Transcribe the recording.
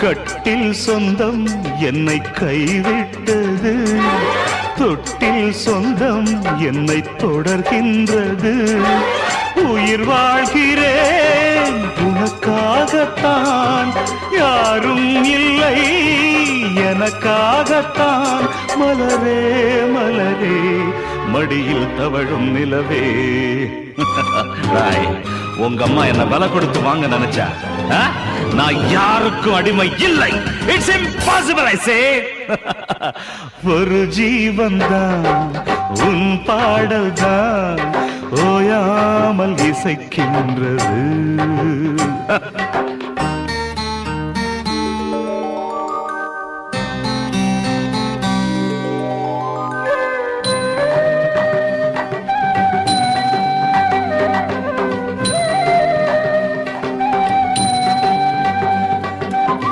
கட்டில் சொந்தம் என்னை கைவிட்டது, தொட்டில் சொந்தம் என்னை தொடர்கின்றது. உயிர் வாழ்கிறேன் உனக்காகத்தான், யாரும் இல்லை எனக்காகத்தான். மலரே மலரே மடியில் தவழும் நிலவே. உங்க அம்மா என்ன விலை கொடுத்து வாங்க நினைச்சா? நான் யாருக்கும் அடிமை இல்லை. இட்ஸ் இம்பாசிபிள் ஐ சே. ஒரு ஜீவன் தான் உன் பாடல் தான் ஓயாமல் இசைக்கின்றது.